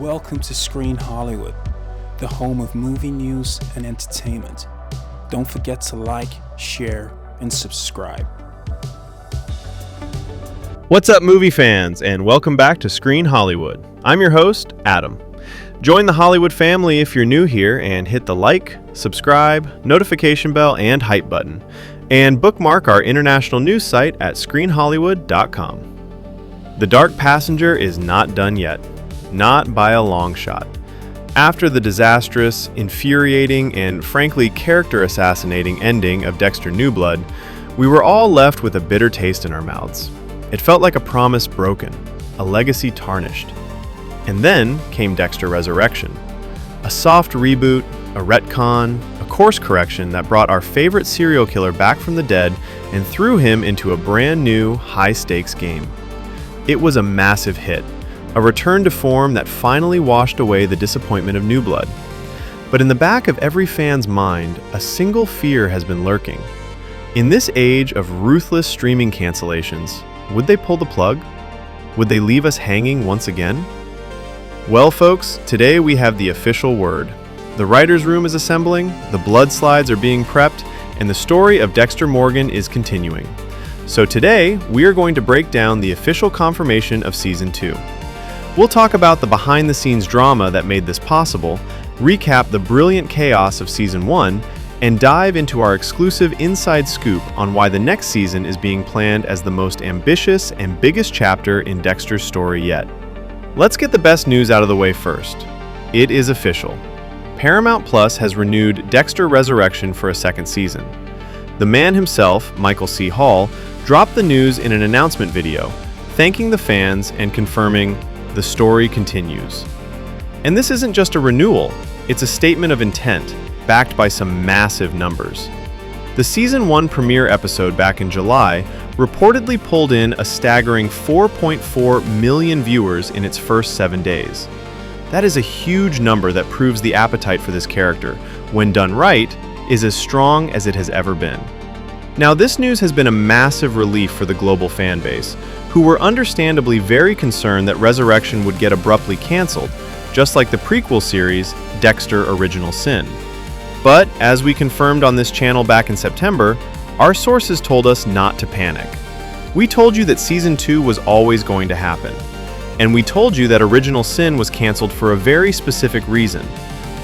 Welcome to Screen Hollywood, the home of movie news and entertainment. Don't forget to like, share, and subscribe. What's up, movie fans, and welcome back to Screen Hollywood. I'm your host, Adam. Join the Hollywood family if you're new here and hit the like, subscribe, notification bell, and hype button. And bookmark our international news site at screenhollywood.com. The Dark Passenger is not done yet. Not by a long shot. After the disastrous, infuriating, and frankly character-assassinating ending of Dexter New Blood, we were all left with a bitter taste in our mouths. It felt like a promise broken, a legacy tarnished. And then came Dexter Resurrection. A soft reboot, a retcon, a course correction that brought our favorite serial killer back from the dead and threw him into a brand new, high-stakes game. It was a massive hit. A return to form that finally washed away the disappointment of New Blood. But in the back of every fan's mind, a single fear has been lurking. In this age of ruthless streaming cancellations, would they pull the plug? Would they leave us hanging once again? Well, folks, today we have the official word. The writer's room is assembling, the blood slides are being prepped, and the story of Dexter Morgan is continuing. So today, we are going to break down the official confirmation of Season 2. We'll talk about the behind-the-scenes drama that made this possible, recap the brilliant chaos of Season 1, and dive into our exclusive inside scoop on why the next season is being planned as the most ambitious and biggest chapter in Dexter's story yet. Let's get the best news out of the way first. It is official. Paramount Plus has renewed Dexter Resurrection for a second season. The man himself, Michael C. Hall, dropped the news in an announcement video, thanking the fans and confirming the story continues. And this isn't just a renewal, it's a statement of intent, backed by some massive numbers. The Season 1 premiere episode back in July reportedly pulled in a staggering 4.4 million viewers in its first 7 days. That is a huge number that proves the appetite for this character, when done right, is as strong as it has ever been. Now, this news has been a massive relief for the global fan base, who were understandably very concerned that Resurrection would get abruptly canceled, just like the prequel series, Dexter Original Sin. But, as we confirmed on this channel back in September, our sources told us not to panic. We told you that Season 2 was always going to happen. And we told you that Original Sin was canceled for a very specific reason,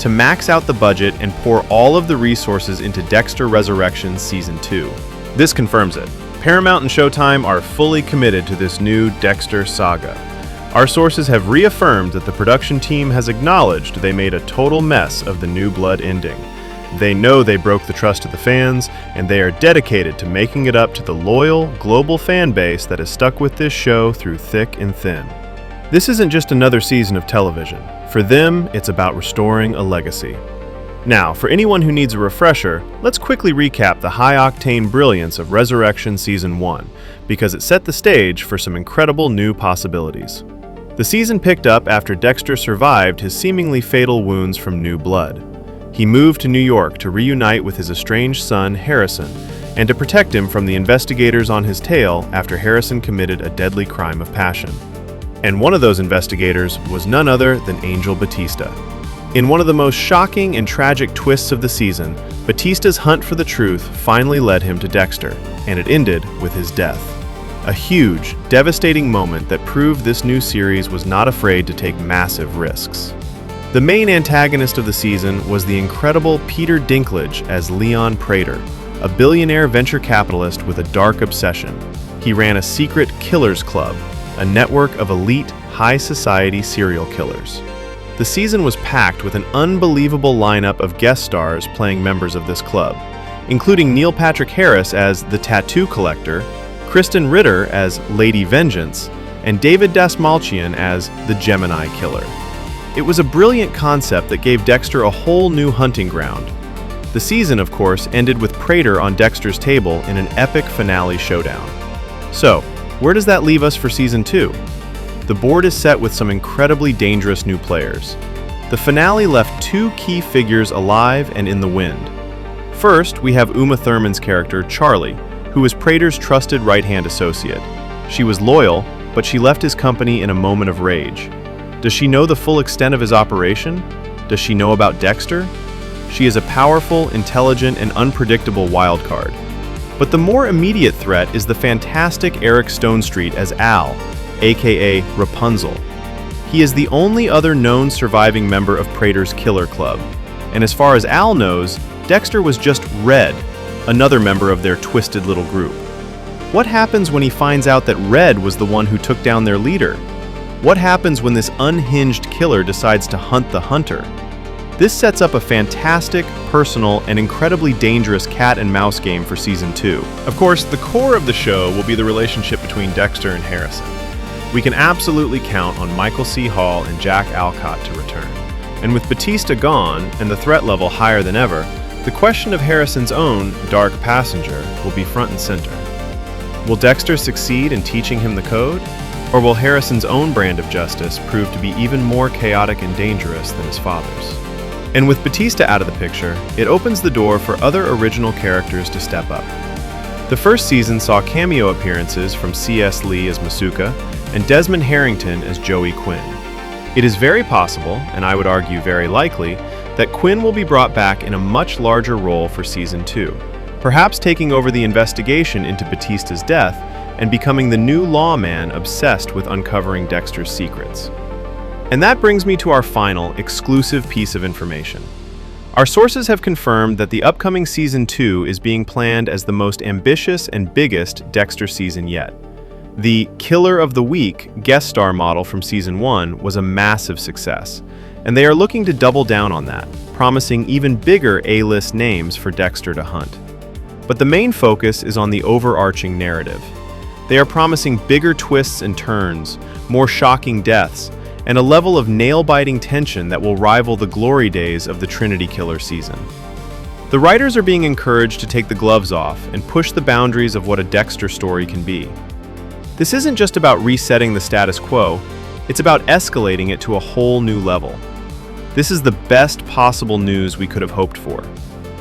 to max out the budget and pour all of the resources into Dexter Resurrection Season 2. This confirms it. Paramount and Showtime are fully committed to this new Dexter saga. Our sources have reaffirmed that the production team has acknowledged they made a total mess of the New Blood ending. They know they broke the trust of the fans, and they are dedicated to making it up to the loyal, global fan base that has stuck with this show through thick and thin. This isn't just another season of television. For them, it's about restoring a legacy. Now, for anyone who needs a refresher, let's quickly recap the high-octane brilliance of Resurrection Season 1, because it set the stage for some incredible new possibilities. The season picked up after Dexter survived his seemingly fatal wounds from New Blood. He moved to New York to reunite with his estranged son, Harrison, and to protect him from the investigators on his tail after Harrison committed a deadly crime of passion. And one of those investigators was none other than Angel Batista. In one of the most shocking and tragic twists of the season, Batista's hunt for the truth finally led him to Dexter, and it ended with his death. A huge, devastating moment that proved this new series was not afraid to take massive risks. The main antagonist of the season was the incredible Peter Dinklage as Leon Prater, a billionaire venture capitalist with a dark obsession. He ran a secret killers club, a network of elite, high society serial killers. The season was packed with an unbelievable lineup of guest stars playing members of this club, including Neil Patrick Harris as the Tattoo Collector, Kristen Ritter as Lady Vengeance, and David Dastmalchian as the Gemini Killer. It was a brilliant concept that gave Dexter a whole new hunting ground. The season, of course, ended with Prater on Dexter's table in an epic finale showdown. So, where does that leave us for Season 2? The board is set with some incredibly dangerous new players. The finale left two key figures alive and in the wind. First, we have Uma Thurman's character, Charlie, who was Prater's trusted right-hand associate. She was loyal, but she left his company in a moment of rage. Does she know the full extent of his operation? Does she know about Dexter? She is a powerful, intelligent, and unpredictable wildcard. But the more immediate threat is the fantastic Eric Stonestreet as Al, aka Rapunzel. He is the only other known surviving member of Prater's Killer Club. And as far as Al knows, Dexter was just Red, another member of their twisted little group. What happens when he finds out that Red was the one who took down their leader? What happens when this unhinged killer decides to hunt the hunter? This sets up a fantastic, personal, and incredibly dangerous cat and mouse game for Season 2. Of course, the core of the show will be the relationship between Dexter and Harrison. We can absolutely count on Michael C. Hall and Jack Alcott to return. And with Batista gone, and the threat level higher than ever, the question of Harrison's own dark passenger will be front and center. Will Dexter succeed in teaching him the code? Or will Harrison's own brand of justice prove to be even more chaotic and dangerous than his father's? And with Batista out of the picture, it opens the door for other original characters to step up. The first season saw cameo appearances from C.S. Lee as Masuka and Desmond Harrington as Joey Quinn. It is very possible, and I would argue very likely, that Quinn will be brought back in a much larger role for Season 2, perhaps taking over the investigation into Batista's death and becoming the new lawman obsessed with uncovering Dexter's secrets. And that brings me to our final, exclusive piece of information. Our sources have confirmed that the upcoming Season 2 is being planned as the most ambitious and biggest Dexter season yet. The Killer of the Week guest star model from Season 1 was a massive success, and they are looking to double down on that, promising even bigger A-list names for Dexter to hunt. But the main focus is on the overarching narrative. They are promising bigger twists and turns, more shocking deaths, and a level of nail-biting tension that will rival the glory days of the Trinity Killer season. The writers are being encouraged to take the gloves off and push the boundaries of what a Dexter story can be. This isn't just about resetting the status quo, it's about escalating it to a whole new level. This is the best possible news we could have hoped for.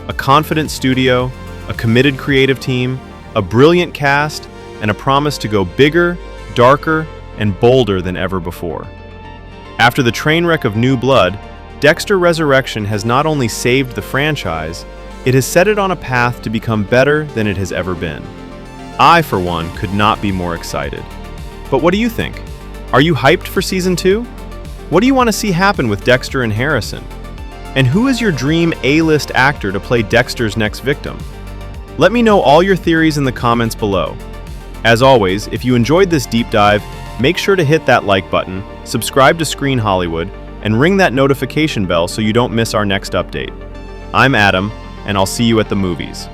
A confident studio, a committed creative team, a brilliant cast, and a promise to go bigger, darker, and bolder than ever before. After the train wreck of New Blood, Dexter Resurrection has not only saved the franchise, it has set it on a path to become better than it has ever been. I, for one, could not be more excited. But what do you think? Are you hyped for Season 2? What do you want to see happen with Dexter and Harrison? And who is your dream A-list actor to play Dexter's next victim? Let me know all your theories in the comments below. As always, if you enjoyed this deep dive, make sure to hit that like button, subscribe to Screen Hollywood, and ring that notification bell so you don't miss our next update. I'm Adam, and I'll see you at the movies.